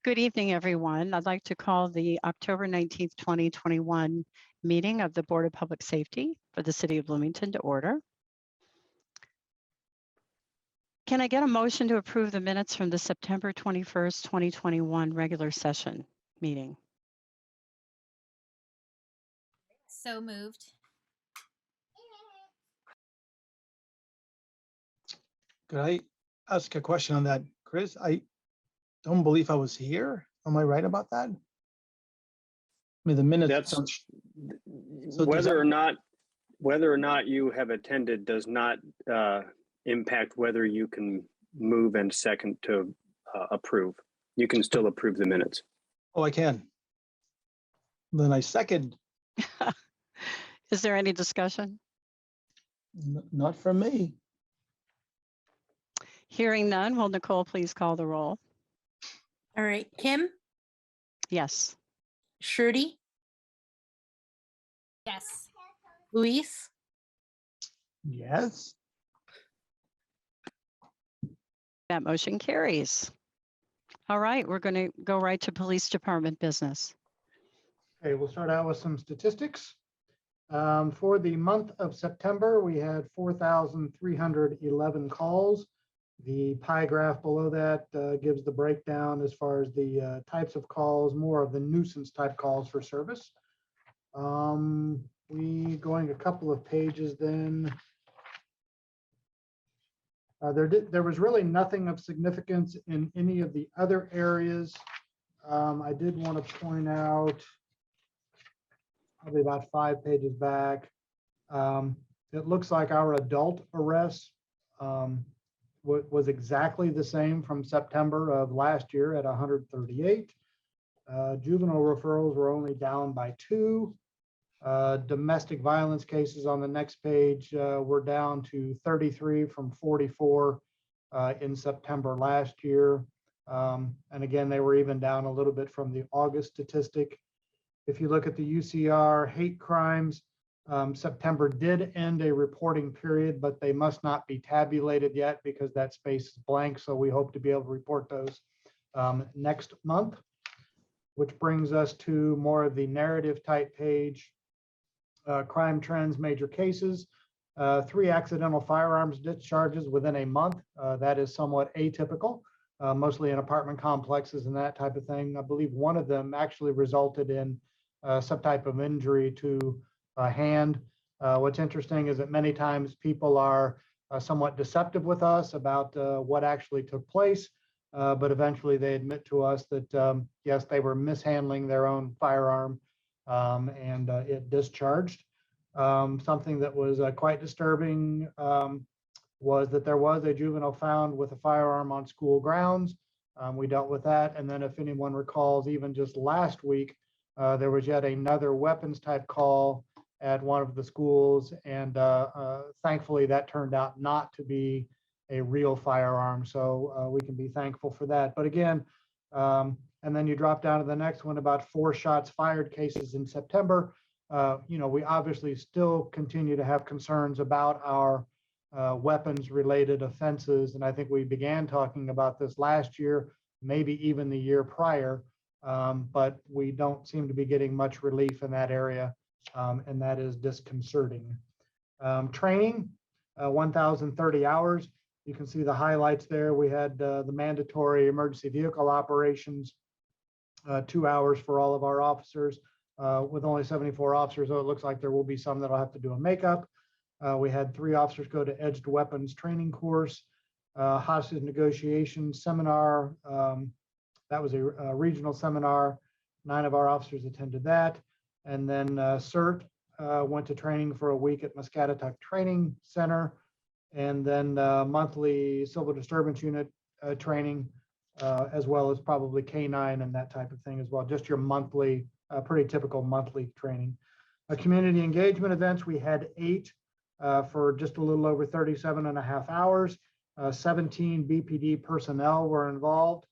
Good evening, everyone. I'd like to call the October 19th, 2021 meeting of the Board of Public Safety for the City of Bloomington to order. Can I get a motion to approve the minutes from the September 21st, 2021 regular session meeting? So moved. Could I ask a question on that, Chris? I don't believe I was here. Am I right about that? I mean, the minutes. That's So whether or not you have attended does not impact whether you can move and second to approve. You can still approve the minutes. Oh, I can. Then I second. Is there any discussion? Not from me. Hearing none, will Nicole please call the roll? All right, Kim, Yes. Shruti, Yes. Luis, Yes. That motion carries. All right, we're going to go right to Police Department business. Okay, we'll start out with some statistics. For the month of September, we had 4,311 calls. The pie graph below that gives the breakdown as far as the types of calls, more of the nuisance type calls for service. We going a couple of pages then. There was really nothing of significance in any of the other areas. I did want to point out, probably about 5 pages back, it looks like our adult arrests was exactly the same from September of last year at 138. Juvenile referrals were only down by 2. Domestic violence cases on the next page were down to 33 from 44 in September last year. And again, they were even down a little bit from the August statistic. If you look at the UCR hate crimes, September did end a reporting period, but they must not be tabulated yet because that space is blank. So we hope to be able to report those next month, which brings us to more of the narrative type page. Crime trends, major cases, 3 accidental firearms discharges within a month. That is somewhat atypical, mostly in apartment complexes and that type of thing. I believe one of them actually resulted in some type of injury to a hand. What's interesting is that many times people are somewhat deceptive with us about what actually took place, but eventually they admit to us that yes, they were mishandling their own firearm and it discharged. Something that was quite disturbing was that there was a juvenile found with a firearm on school grounds. We dealt with that. And then if anyone recalls, even just last week, there was yet another weapons type call at one of the schools. And thankfully that turned out not to be a real firearm. So we can be thankful for that. But again, and then you drop down to the next one, about 4 shots fired cases in September. You know, we obviously still continue to have concerns about our weapons related offenses. And I think we began talking about this last year, maybe even the year prior, but we don't seem to be getting much relief in that area. And that is disconcerting. Training, 1,030 hours. You can see the highlights there. We had the mandatory emergency vehicle operations, 2 hours for all of our officers. With only 74 officers, though, it looks like there will be some that'll have to do a makeup. We had 3 officers go to edged weapons training course, hostage negotiation seminar. That was a regional seminar. 9 of our officers attended that. And then CERT went to training for a week at Muscatatuck Training Center. And then monthly civil disturbance unit training, as well as probably K9 and that type of thing as well. Just your monthly, pretty typical monthly training. Community engagement events, we had 8 for just a little over 37.5 hours. 17 BPD personnel were involved.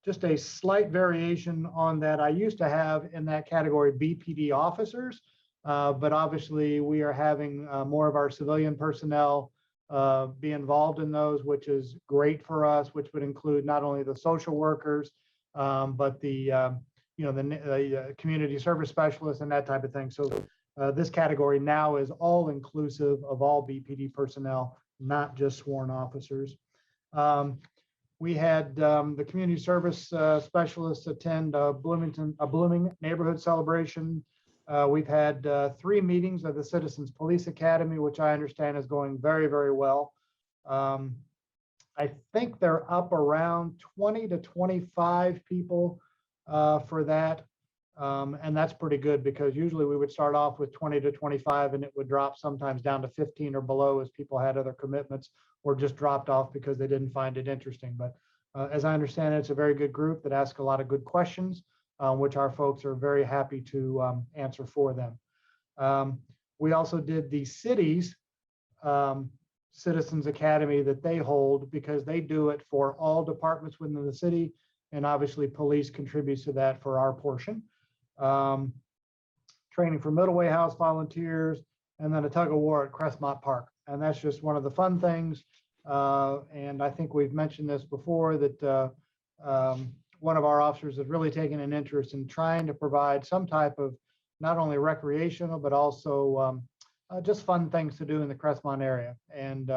Just a slight variation on that. I used to have in that category BPD officers, but obviously we are having more of our civilian personnel be involved in those, which is great for us, which would include not only the social workers, but the community service specialists and that type of thing. So this category now is all inclusive of all BPD personnel, not just sworn officers. We had the community service specialists attend a Blooming neighborhood celebration. We've had 3 meetings of the Citizens Police Academy, which I understand is going very, very well. I think they're up around 20 to 25 people for that. And that's pretty good because usually we would start off with 20 to 25 and it would drop sometimes down to 15 or below as people had other commitments or just dropped off because they didn't find it interesting. But as I understand it, it's a very good group that asks a lot of good questions, which our folks are very happy to answer for them. We also did the city's Citizens Academy that they hold because they do it for all departments within the city. And obviously police contributes to that for our portion. Training for Middle Way House volunteers, and then a tug of war at Crestmont Park. And that's just one of the fun things. And I think we've mentioned this before that one of our officers has really taken an interest in trying to provide some type of not only recreational, but also just fun things to do in the Crestmont area. And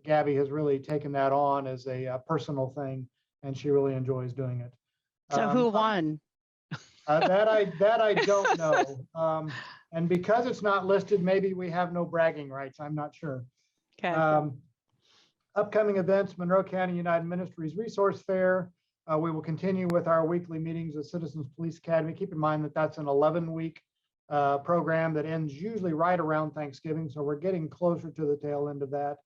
Gabby has really taken that on as a personal thing, and she really enjoys doing it. So who won? That I don't know. And because it's not listed, maybe we have no bragging rights. I'm not sure. Okay. Upcoming events, Monroe County United Ministries Resource Fair. We will continue with our weekly meetings of Citizens Police Academy. Keep in mind that that's an 11-week program that ends usually right around Thanksgiving. So we're getting closer to the tail end of that.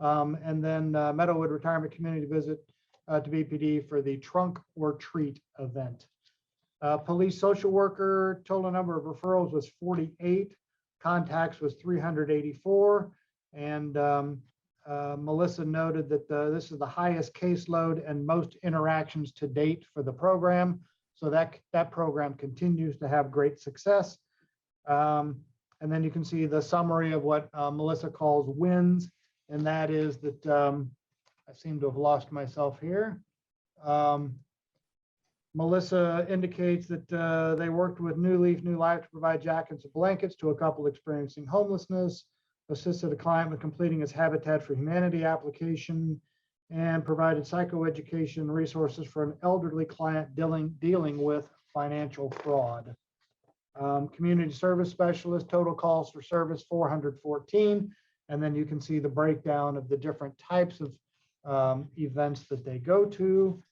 And then Meadowwood Retirement Community Visit to BPD for the Trunk or Treat event. Police social worker, total number of referrals was 48. Contacts was 384. And Melissa noted that this is the highest caseload and most interactions to date for the program. So that program continues to have great success. And then you can see the summary of what Melissa calls wins. And that is that I seem to have lost myself here. Melissa indicates that they worked with New Leaf, New Life to provide jackets and blankets to a couple experiencing homelessness, assisted a client with completing his Habitat for Humanity application, and provided psychoeducation resources for an elderly client dealing with financial fraud. Community service specialist, total calls for service 414. And then you can see the breakdown of the different types of events that they go to.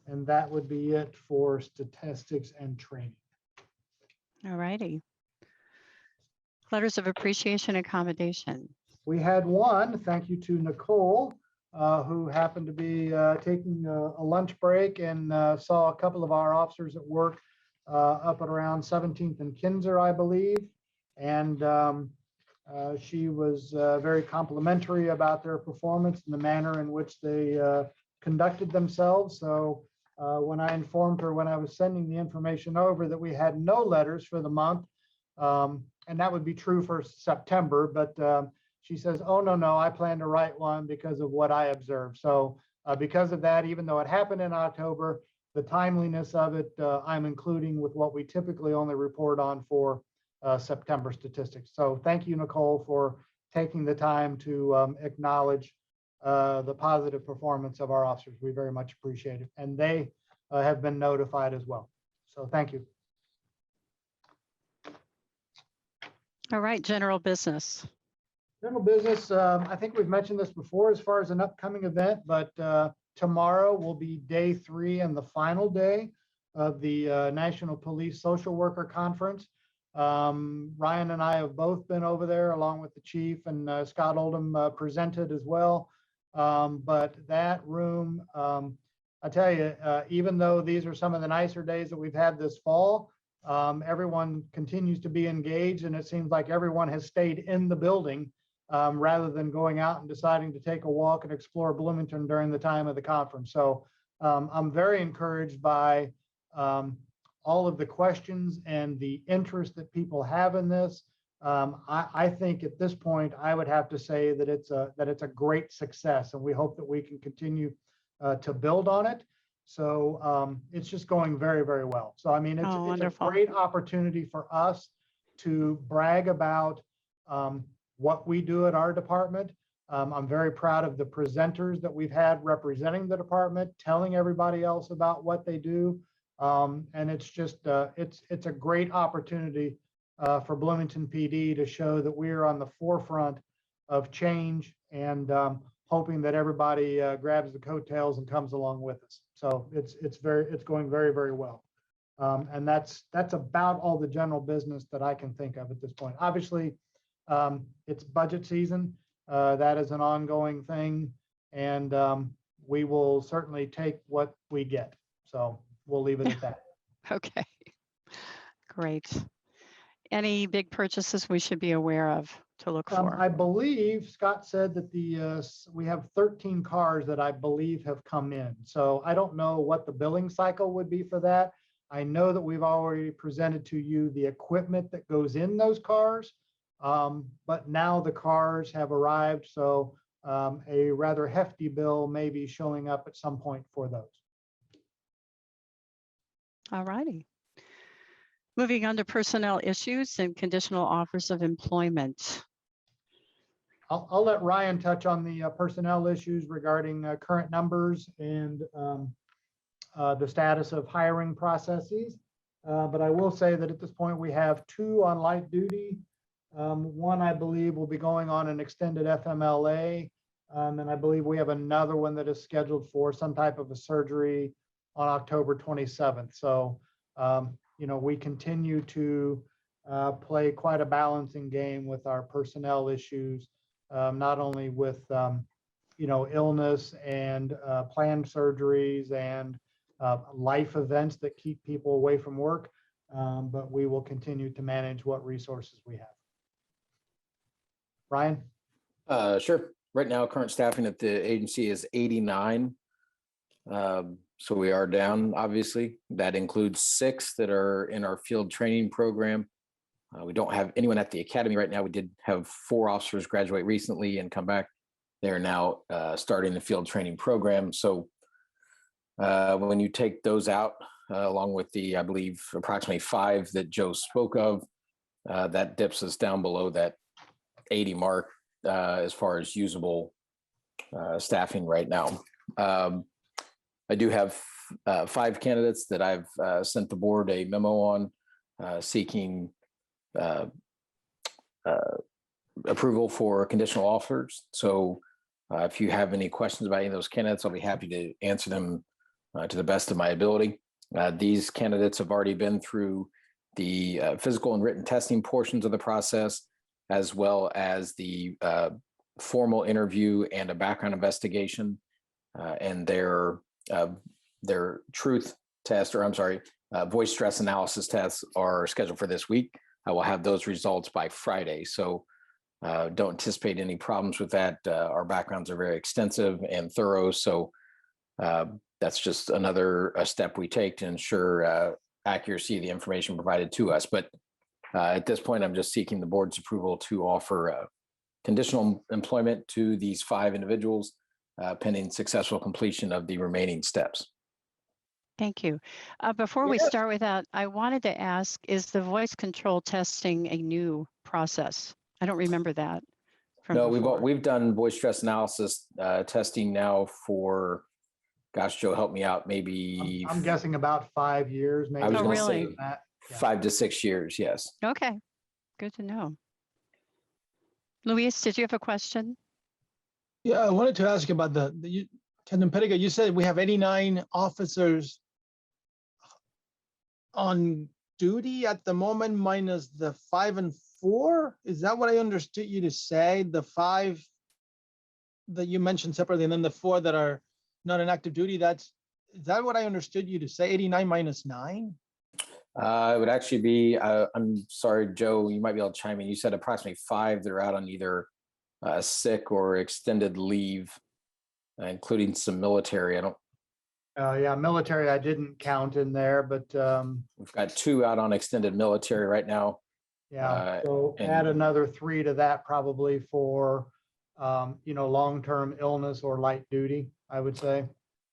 And that would be it for statistics and training. All righty. Letters of appreciation, accommodation. We had one, thank you to Nicole, who happened to be taking a lunch break and saw a couple of our officers at work up at around 17th and Kinzer, I believe. And she was very complimentary about their performance and the manner in which they conducted themselves. So when I informed her when I was sending the information over that we had no letters for the month, and that would be true for September, but she says, oh, no, I plan to write one because of what I observed. So because of that, even though it happened in October, the timeliness of it, I'm including with what we typically only report on for September statistics. So thank you, Nicole, for taking the time to acknowledge the positive performance of our officers. We very much appreciate it. And they have been notified as well. So thank you. All right, general business. General business, I think we've mentioned this before as far as an upcoming event, but tomorrow will be day 3 and the final day of the National Police Social Worker Conference. Ryan and I have both been over there along with the chief, and Scott Oldham presented as well. But that room, I tell you, even though these are some of the nicer days that we've had this fall, everyone continues to be engaged, and it seems like everyone has stayed in the building rather than going out and deciding to take a walk and explore Bloomington during the time of the conference. So I'm very encouraged by all of the questions and the interest that people have in this. I think at this point, I would have to say that it's a great success, and we hope that we can continue to build on it. So it's just going very, very well. So I mean, it's a Wonderful. great opportunity for us to brag about what we do at our department. I'm very proud of the presenters that we've had representing the department, telling everybody else about what they do. And it's just, it's a great opportunity for Bloomington PD to show that we're on the forefront of change and hoping that everybody grabs the coattails and comes along with us. So it's going very, very well. And that's about all the general business that I can think of at this point. Obviously, it's budget season. That is an ongoing thing, and we will certainly take what we get. So we'll leave it at that. Okay, great. Any big purchases we should be aware of to look for? I believe Scott said that we have 13 cars that I believe have come in. So I don't know what the billing cycle would be for that. I know that we've already presented to you the equipment that goes in those cars. But now the cars have arrived, so a rather hefty bill may be showing up at some point for those. All righty. Moving on to personnel issues and conditional offers of employment. I'll let Ryan touch on the personnel issues regarding current numbers and the status of hiring processes. But I will say that at this point, we have 2 on light duty. One, I believe, will be going on an extended FMLA. And I believe we have another one that is scheduled for some type of a surgery on October 27th. So, we continue to play quite a balancing game with our personnel issues, not only with, illness and planned surgeries and life events that keep people away from work, but we will continue to manage what resources we have. Ryan? Sure. Right now, current staffing at the agency is 89. So we are down, obviously. That includes 6 that are in our field training program. We don't have anyone at the academy right now. We did have 4 officers graduate recently and come back. They're now starting the field training program. So when you take those out, along with the, I believe, approximately 5 that Joe spoke of, that dips us down below that 80 mark as far as usable staffing right now. I do have 5 candidates that I've sent the board a memo on seeking approval for conditional offers. So if you have any questions about any of those candidates, I'll be happy to answer them to the best of my ability. These candidates have already been through the physical and written testing portions of the process, as well as the formal interview and a background investigation, and their truth test, or I'm sorry, voice stress analysis tests are scheduled for this week. I will have those results by Friday. So don't anticipate any problems with that. Our backgrounds are very extensive and thorough. So that's just another step we take to ensure accuracy of the information provided to us. But at this point, I'm just seeking the board's approval to offer conditional employment to these 5 individuals pending successful completion of the remaining steps. Thank you. Before we start with that, I wanted to ask, is the voice control testing a new process? I don't remember that. No, before. we've done voice stress analysis testing now for, gosh, Joe, help me out, maybe. I'm guessing about 5 years, maybe. I was Oh, going to really? say that. Yeah. 5 to 6 years, yes. Okay, good to know. Luis, did you have a question? Yeah, I wanted to ask about Captain Pettiga, you said we have 89 officers on duty at the moment minus the 5 and 4. Is that what I understood you to say? The 5 that you mentioned separately, and then the 4 that are not in active duty. Is that what I understood you to say? 89 minus 9? It would actually be, I'm sorry, Joe, you might be able to chime in. You said approximately 5 that are out on either sick or extended leave, including some military. Yeah, military, I didn't count in there, but We've got 2 out on extended military right now. yeah, so and- add another 3 to that probably for, long-term illness or light duty, I would say.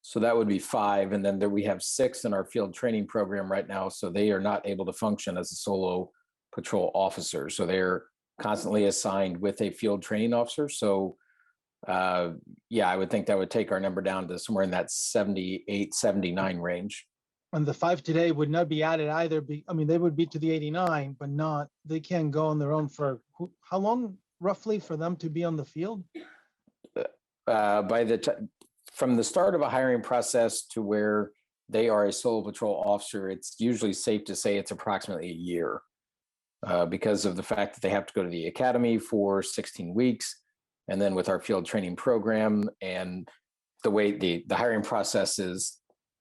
So that would be 5. And then there we have 6 in our field training program right now. So they are not able to function as a solo patrol officer. So they're constantly assigned with a field training officer. So yeah, I would think that would take our number down to somewhere in that 78, 79 range. And the 5 today would not be added either. I mean, they would be to the 89, but not, they can't go on their own for, how long roughly for them to be on the field? From the start of a hiring process to where they are a solo patrol officer, it's usually safe to say it's approximately a year because of the fact that they have to go to the academy for 16 weeks. And then with our field training program and the way the hiring process is,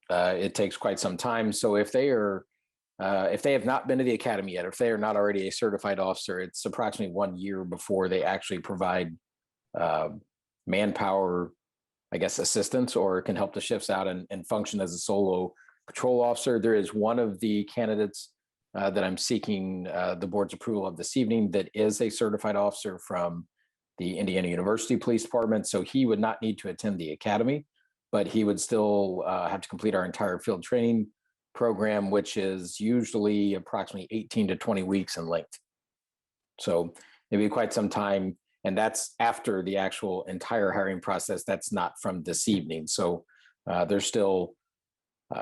it takes quite some time. So if they have not been to the academy yet, if they are not already a certified officer, it's approximately 1 year before they actually provide manpower, I guess, assistance, or can help the shifts out and function as a solo patrol officer. There is one of the candidates that I'm seeking the board's approval of this evening that is a certified officer from the Indiana University Police Department. So he would not need to attend the academy, but he would still have to complete our entire field training program, which is usually approximately 18 to 20 weeks in length. So it'd be quite some time. And that's after the actual entire hiring process. That's not from this evening. So there's still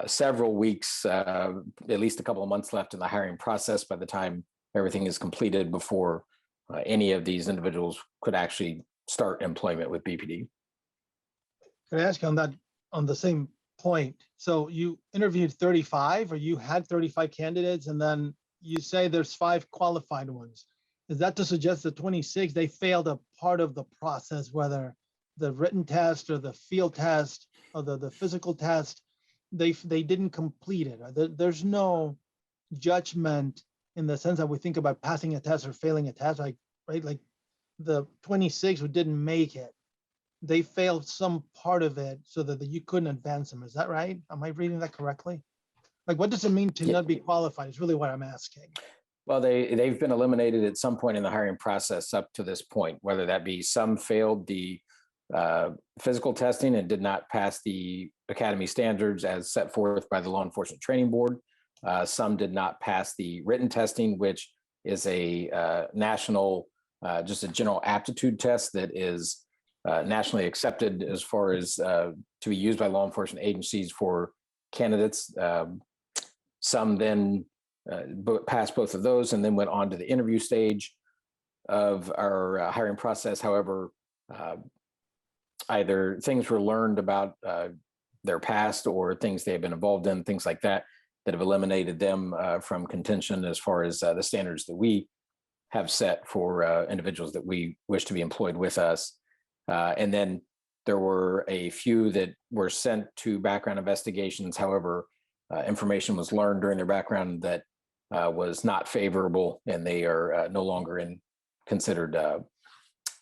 several weeks, at least a couple of months left in the hiring process by the time everything is completed before any of these individuals could actually start employment with BPD. Can I ask you on that, on the same point? So you interviewed 35, or you had 35 candidates, and then you say there's 5 qualified ones. Is that to suggest that 26, they failed a part of the process, whether the written test or the field test or the physical test, they didn't complete it? There's no judgment in the sense that we think about passing a test or failing a test, like, right? Like the 26 who didn't make it, they failed some part of it so that you couldn't advance them. Is that right? Am I reading that correctly? Like, what does it mean to not be qualified is really what I'm asking. Well, they've been eliminated at some point in the hiring process up to this point, whether that be some failed the physical testing and did not pass the academy standards as set forth by the Law Enforcement Training Board. Some did not pass the written testing, which is a national, just a general aptitude test that is nationally accepted as far as to be used by law enforcement agencies for candidates. Some then passed both of those and then went on to the interview stage of our hiring process. However, either things were learned about their past or things they have been involved in, things like that, that have eliminated them from contention as far as the standards that we have set for individuals that we wish to be employed with us. And then there were a few that were sent to background investigations. However, information was learned during their background that was not favorable, and they are no longer considered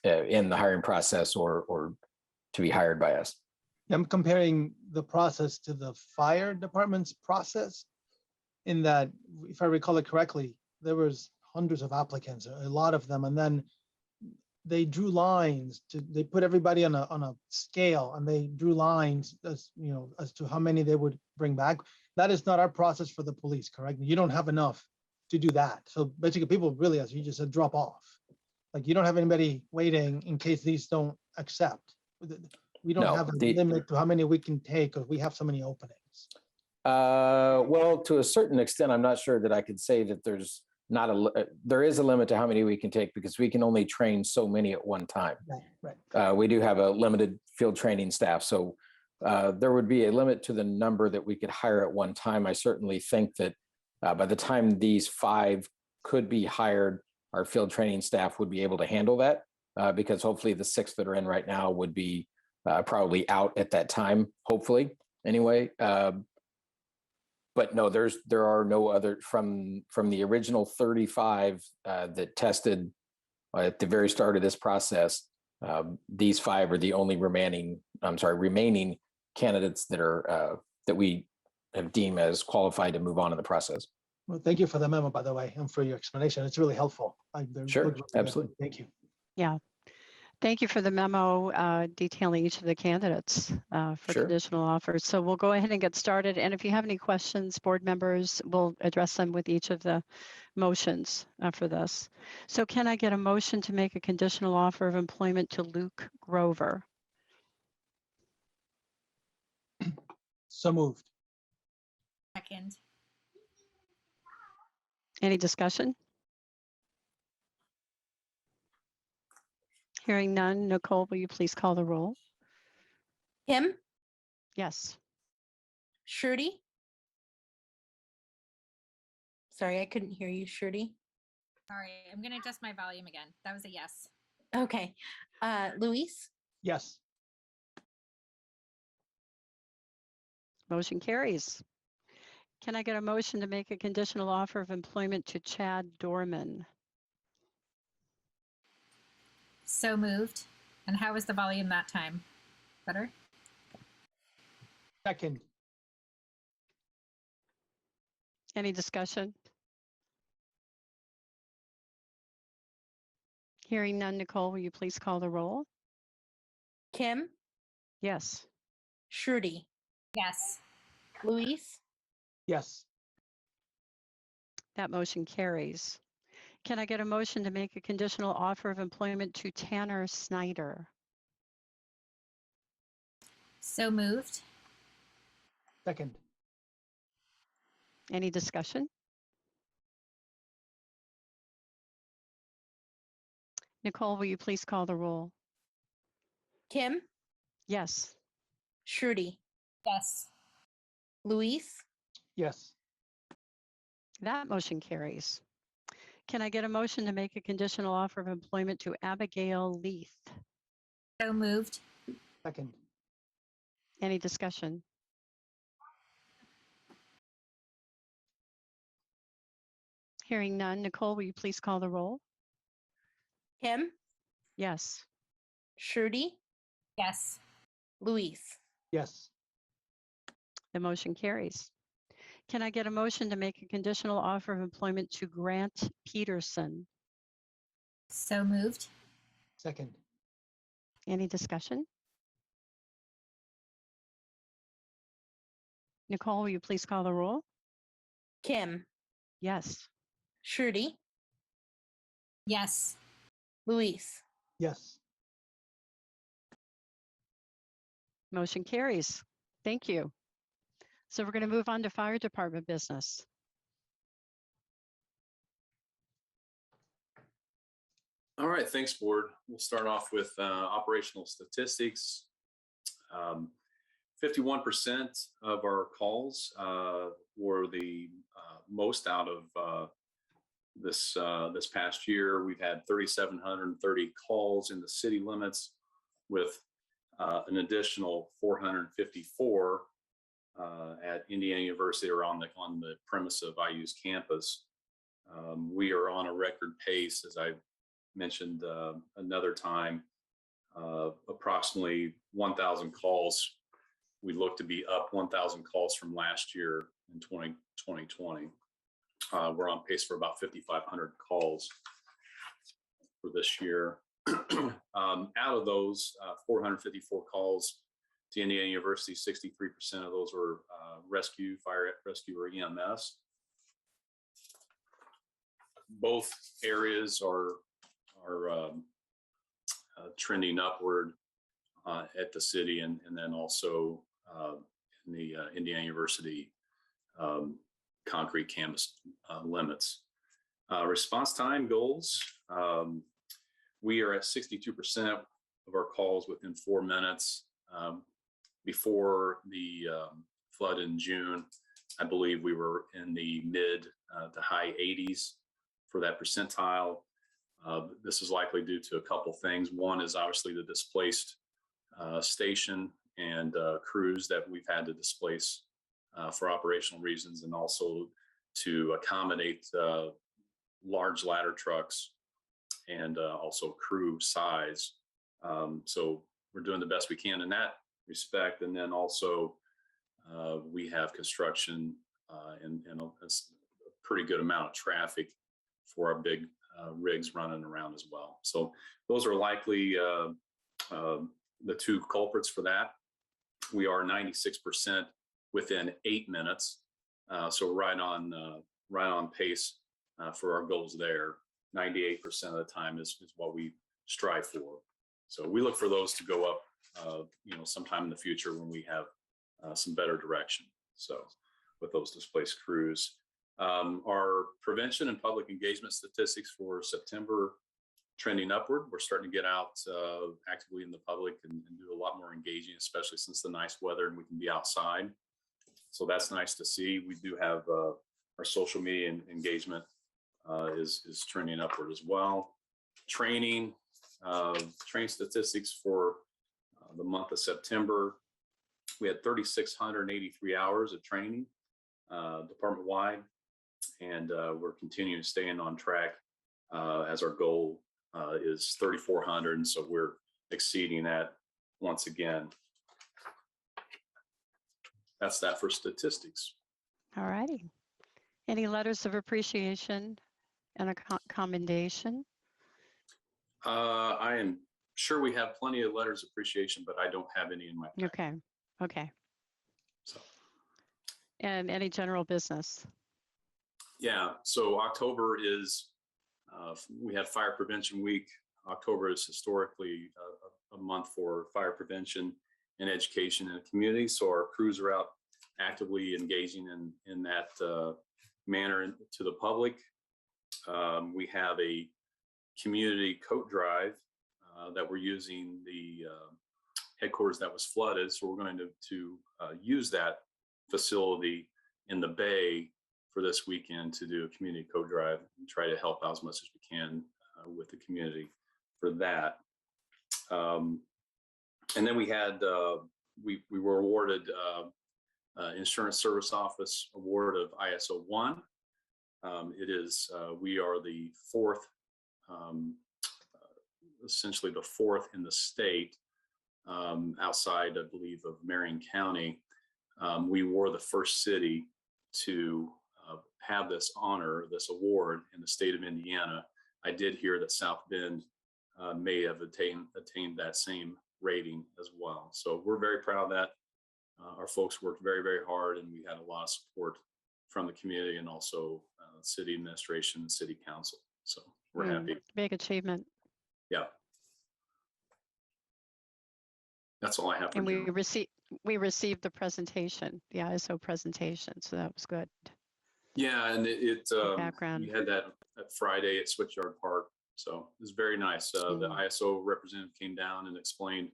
in the hiring process or to be hired by us. I'm comparing the process to the fire department's process, in that, if I recall it correctly, there was hundreds of applicants, a lot of them, and then they drew lines they put everybody on a scale, and they drew lines as to how many they would bring back. That is not our process for the police, correct? You don't have enough to do that. So basically, people really, as you just said, drop off. Like, you don't have anybody waiting in case these don't accept. We don't have a limit to how many we can take, because we have so many openings. Well, to a certain extent, I'm not sure that I could say that there is a limit to how many we can take, because we can only train so many at one time. Right. We do have a limited field training staff. So there would be a limit to the number that we could hire at one time. I certainly think that by the time these 5 could be hired, our field training staff would be able to handle that, because hopefully the 6 that are in right now would be probably out at that time, hopefully, anyway. But no, there are no other from the original 35 that tested at the very start of this process. These 5 are the only remaining candidates that are that we have deemed as qualified to move on in the process. Well, thank you for the memo, by the way, and for your explanation. It's really helpful. Sure, absolutely. Thank you. Yeah. Thank you for the memo detailing each of the candidates for Sure. conditional offers. So we'll go ahead and get started. And if you have any questions, board members, we'll address them with each of the motions for this. So can I get a motion to make a conditional offer of employment to Luke Grover? So moved. Second. Any discussion? Hearing none. Nicole, will you please call the roll? Kim, Yes. Shruti. Sorry, I couldn't hear you, Shruti. Sorry, I'm going to adjust my volume again. That was a yes. Okay. Luis, Yes. Motion carries. Can I get a motion to make a conditional offer of employment to Chad Dorman? So moved. And how was the volume that time? Better? Second. Any discussion? Hearing none. Nicole, will you please call the roll? Kim, Yes. Shruti, Yes. Luis, Yes. That motion carries. Can I get a motion to make a conditional offer of employment to Tanner Snyder? So moved. Second. Any discussion? Nicole, will you please call the roll? Kim, Yes. Shruti, Yes. Luis, Yes. That motion carries. Can I get a motion to make a conditional offer of employment to Abigail Leith? So moved. Second. Any discussion? Hearing none. Nicole, will you please call the roll? Kim, Yes. Shruti, Yes. Luis. Yes. The motion carries. Can I get a motion to make a conditional offer of employment to Grant Peterson? So moved. Second. Any discussion? Nicole, will you please call the roll? Kim, Yes. Shruti, Yes. Luis. Yes. Motion carries. Thank you. So we're going to move on to fire department business. All right, thanks, board. We'll start off with operational statistics. 51% of our calls were the most out of this past year. We've had 3,730 calls in the city limits, with an additional 454 at Indiana University or on the premise of IU's campus. We are on a record pace, as I mentioned another time, approximately 1,000 calls. We look to be up 1,000 calls from last year in 2020. We're on pace for about 5,500 calls for this year. Out of those 454 calls to Indiana University, 63% of those were fire rescue or EMS. Both areas are trending upward at the city and then also in the Indiana University concrete campus limits. Response time goals. We are at 62% of our calls within 4 minutes. Before the flood in June, I believe we were in the mid to high 80s for that percentile. This is likely due to a couple things. One is obviously the displaced station and crews that we've had to displace for operational reasons, and also to accommodate large ladder trucks and also crew size. So we're doing the best we can in that respect. And then also we have construction and a pretty good amount of traffic for our big rigs running around as well. So those are likely the two culprits for that. We are 96% within 8 minutes, so right on pace for our goals there. 98% of the time is what we strive for. So we look for those to go up, sometime in the future when we have some better direction. So with those displaced crews, our prevention and public engagement statistics for September trending upward. We're starting to get out actively in the public and do a lot more engaging, especially since the nice weather and we can be outside. So that's nice to see. We do have our social media engagement is trending upward as well. Training statistics for the month of September. We had 3,683 hours of training department-wide, and we're continuing to stay on track as our goal is 3,400, and so we're exceeding that once again. That's that for statistics. All righty. Any letters of appreciation and a commendation? I am sure we have plenty of letters of appreciation, but I don't have any in my packet. Okay. So. And any general business? Yeah, so October is, we had Fire Prevention Week. October is historically a month for fire prevention and education in the community. So our crews are out actively engaging in that manner to the public. We have a community coat drive that we're using the headquarters that was flooded. So we're going to use that facility in the bay for this weekend to do a community coat drive and try to help out as much as we can with the community for that. And then we had, we were awarded Insurance Service Office Award of ISO 1. It is, we are the fourth, essentially the fourth in the state outside, I believe, of Marion County. We were the first city to have this honor, this award in the state of Indiana. I did hear that South Bend may have attained that same rating as well. So we're very proud of that. Our folks worked very, very hard, and we had a lot of support from the community and also city administration and city council. So we're happy. Big achievement. Yeah. That's all I have for And general. we received the presentation, the ISO presentation, so that was good. Yeah, and Background. we had that Friday at Switchyard Park, so it was very nice. The ISO representative came down and explained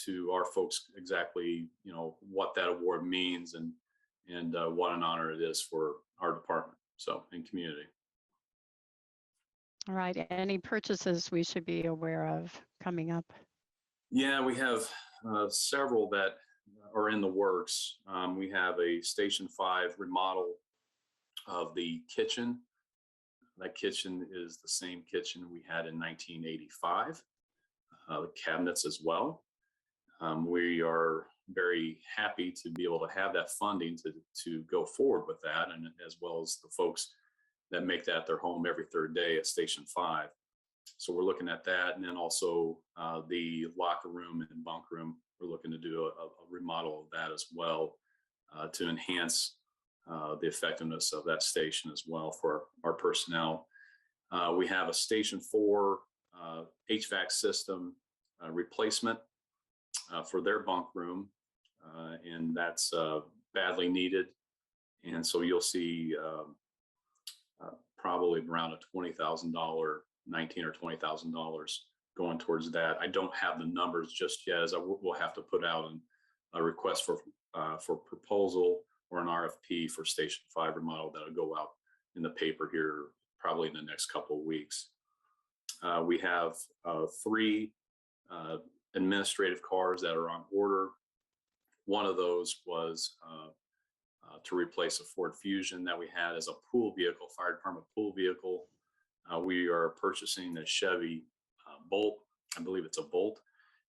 to our folks exactly, what that award means and what an honor it is for our department, so and community. All right. Any purchases we should be aware of coming up? Yeah, we have several that are in the works. We have a Station 5 remodel of the kitchen. That kitchen is the same kitchen we had in 1985. The cabinets as well. We are very happy to be able to have that funding to go forward with that, and as well as the folks that make that their home every third day at Station 5. So we're looking at that, and then also the locker room and bunk room. We're looking to do a remodel of that as well to enhance the effectiveness of that station as well for our personnel. We have a Station 4 HVAC system replacement for their bunk room, and that's badly needed. And so you'll see probably around a $20,000, $19,000 or $20,000 going towards that. I don't have the numbers just yet, as we'll have to put out a request for proposal or an RFP for Station 5 remodel that'll go out in the paper here probably in the next couple of weeks. We have 3 administrative cars that are on order. One of those was to replace a Ford Fusion that we had as a pool vehicle, fire department pool vehicle. We are purchasing a Chevy Bolt. I believe it's a Bolt.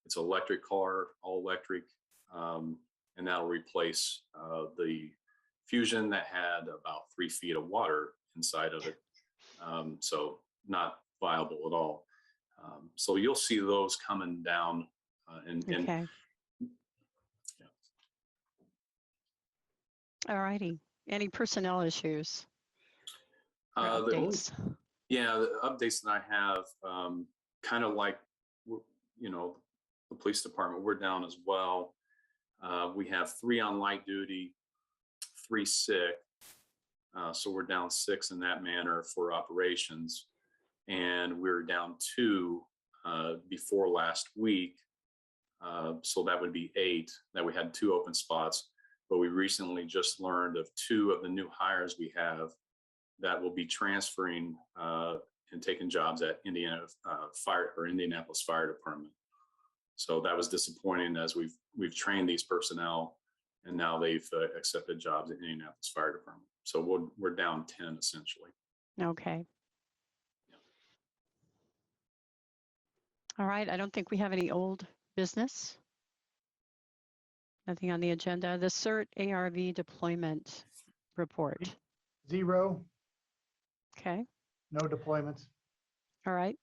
It's an electric car, all electric, and that'll replace the Fusion that had about 3 feet of water inside of it. So not viable at all. So you'll see those coming down and Okay. All righty. Any personnel issues or the only updates? the updates that I have, kind of like, the police department, we're down as well. We have 3 on light duty, 3 sick. So we're down 6 in that manner for operations. And we're down 2 before last week. So that would be 8 that we had 2 open spots. But we recently just learned of 2 of the new hires we have that will be transferring and taking jobs at Indianapolis Fire Department. So that was disappointing, as we've trained these personnel, and now they've accepted jobs at Indianapolis Fire Department. So we're down 10 essentially. Okay. All right. I don't think we have any old business. Nothing on the agenda. The CERT ARV deployment report. 0, Okay. no deployments. All right.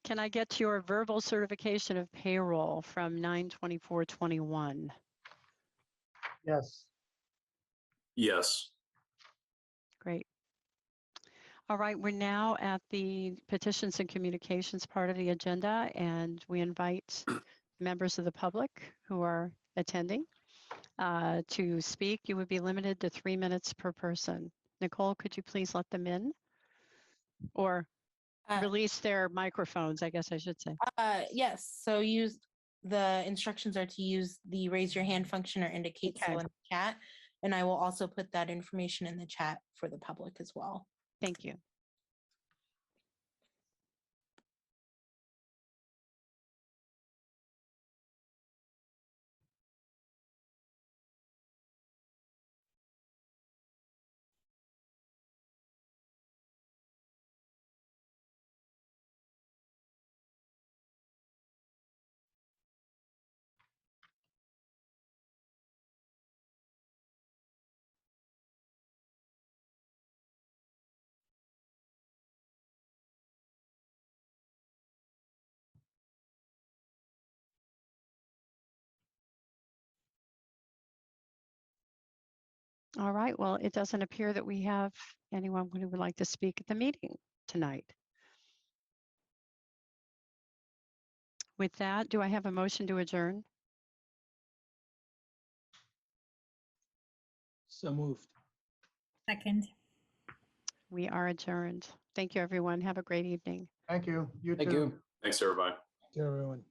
Can I get your verbal certification of payroll from 9/24/21? Yes. Yes. Great. All right, we're now at the petitions and communications part of the agenda, and we invite members of the public who are attending to speak. You would be limited to 3 minutes per person. Nicole, could you please let them in? Or release their microphones, I guess I should say. Yes, so the instructions are to use the raise your hand function or indicate so Okay. in the chat. And I will also put that information in the chat for the public as well. Thank you. All right, well, it doesn't appear that we have anyone who would like to speak at the meeting tonight. With that, do I have a motion to adjourn? So moved. Second. We are adjourned. Thank you, everyone. Have a great evening. Thank you. You Thank too. you. Thanks, everybody. To everyone.